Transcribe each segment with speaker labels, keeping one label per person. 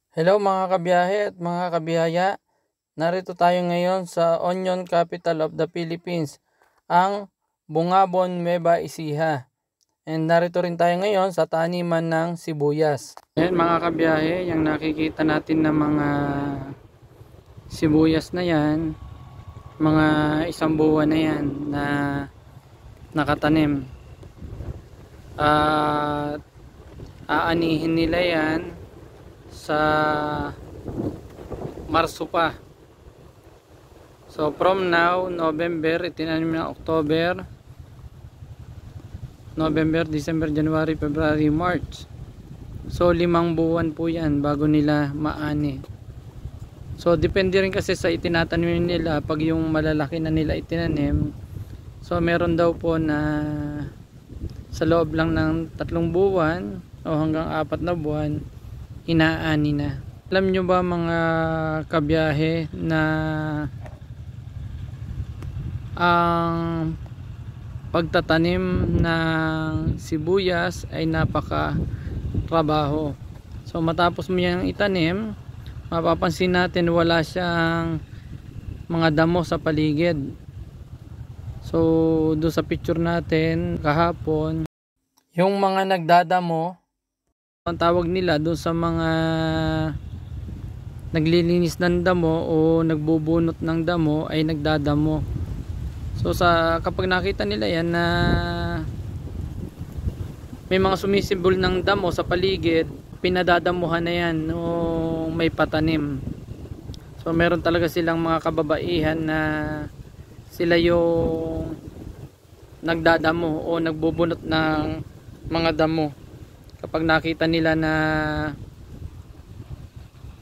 Speaker 1: Hello mga kabiyahe at mga kabiyaya. Narito tayo ngayon sa Onion Capital of the Philippines, ang Bungabon, Nueva Ecija. And narito rin tayo ngayon sa taniman ng sibuyas. Ayan mga kabiyahe, yung nakikita natin na mga sibuyas na yan, mga isang buwan na yan na nakatanim. At aanihin nila yan sa Marso pa. So from now, November, itinanim na October, November, December, January, February, March. So 5 buwan po yan bago nila maani. So depende rin kasi sa itinatanim nila. Pag yung malalaki na nila itinanim, so meron daw po na sa loob lang ng 3 buwan o hanggang 4 na buwan inaani na. Alam nyo ba mga kabiyahe na ang pagtatanim ng sibuyas ay napaka trabaho. So matapos mo yung itanim, mapapansin natin wala siyang mga damo sa paligid. So doon sa picture natin kahapon, yung mga nagdadamo, ang tawag nila doon sa mga naglilinis ng damo o nagbubunot ng damo ay nagdadamo. So kapag nakita nila yan na may mga sumisibol ng damo sa paligid, pinadadamuhan na yan o may patanim. So meron talaga silang mga kababaihan na sila yung nagdadamo o nagbubunot ng mga damo. Kapag nakita nila na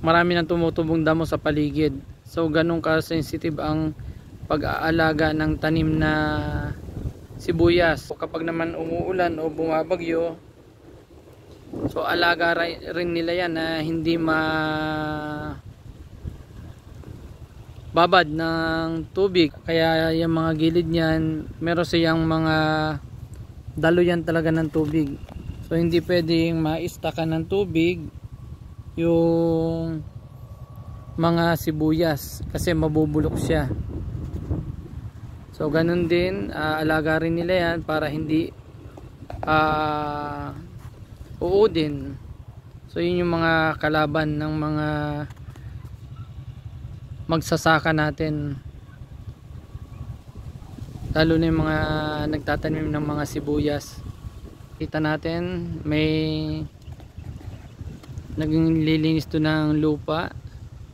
Speaker 1: marami nang tumutubong damo sa paligid. So ganun ka-sensitive ang pag-aalaga ng tanim na sibuyas. So, kapag naman umuulan o bumabagyo, so alaga rin nila yan na hindi babad ng tubig. Kaya yung mga gilid niyan, meron siyang mga daluyan talaga ng tubig. So hindi pwedeng maistakan ng tubig yung mga sibuyas kasi mabubulok siya. So ganun din, alaga rin nila yan para hindi uudin. So yun yung mga kalaban ng mga magsasaka natin, lalo na yung mga nagtatanim ng mga sibuyas. Kita natin may naging lilinis to ng lupa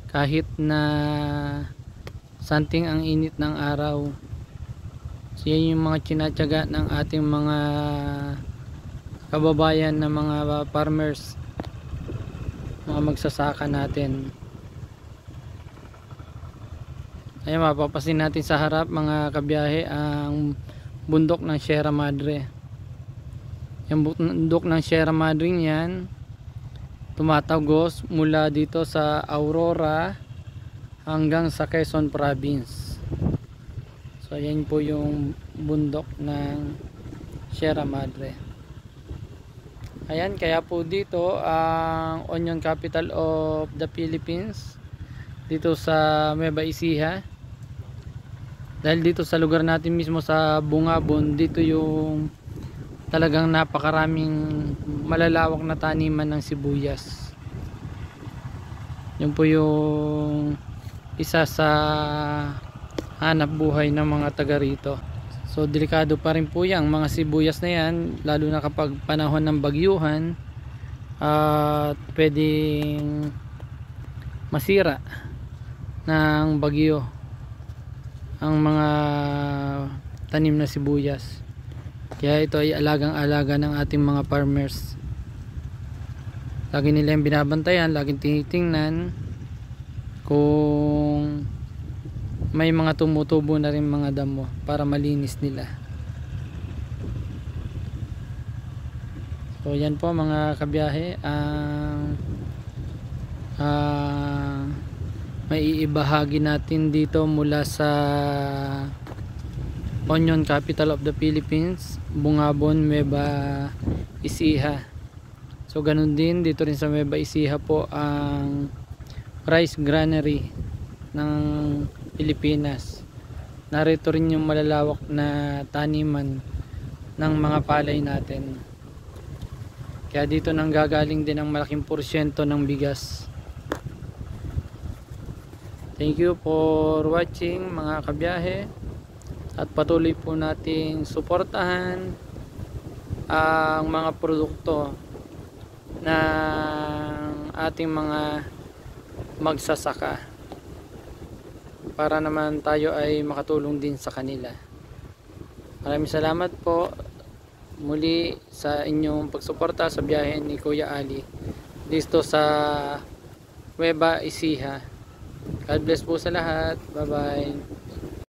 Speaker 1: kahit na santing ang init ng araw. So yan yung mga tinatyaga ng ating mga kababayan na mga farmers, mga magsasaka natin. Ayan, mapapasin natin sa harap mga kabiyahe ang bundok ng Sierra Madre. Yung bundok ng Sierra Madre yan tumatagos mula dito sa Aurora hanggang sa Quezon Province. So yan po yung bundok ng Sierra Madre. Ayan, kaya po dito ang Onion Capital of the Philippines, dito sa Nueva Ecija. Dahil dito sa lugar natin mismo sa Bungabon, dito yung talagang napakaraming malalawak na taniman ng sibuyas. Yun po yung isa sa hanap buhay ng mga taga rito. So delikado pa rin po yung mga sibuyas na yan, lalo na kapag panahon ng bagyuhan at pwedeng masira ng bagyo ang mga tanim na sibuyas. Kaya ito ay alagang-alaga ng ating mga farmers. Lagi nila yung binabantayan, laging tinitingnan kung may mga tumutubo na rin mga damo para malinis nila. So yan po mga kabiyahe ang maiibahagi natin dito mula sa Onion Capital of the Philippines, Bungabon, Nueva Ecija. So ganun din dito rin sa Nueva Ecija po ang rice granary ng Pilipinas. Narito rin yung malalawak na taniman ng mga palay natin. Kaya dito nang gagaling din ang malaking porsyento ng bigas. Thank you for watching mga kabiyahe, at patuloy po nating suportahan ang mga produkto ng ating mga magsasaka para naman tayo ay makatulong din sa kanila. Maraming salamat po muli sa inyong pagsuporta sa biyahe ni Kuya Ali dito sa Nueva Ecija. God bless po sa lahat. Bye bye.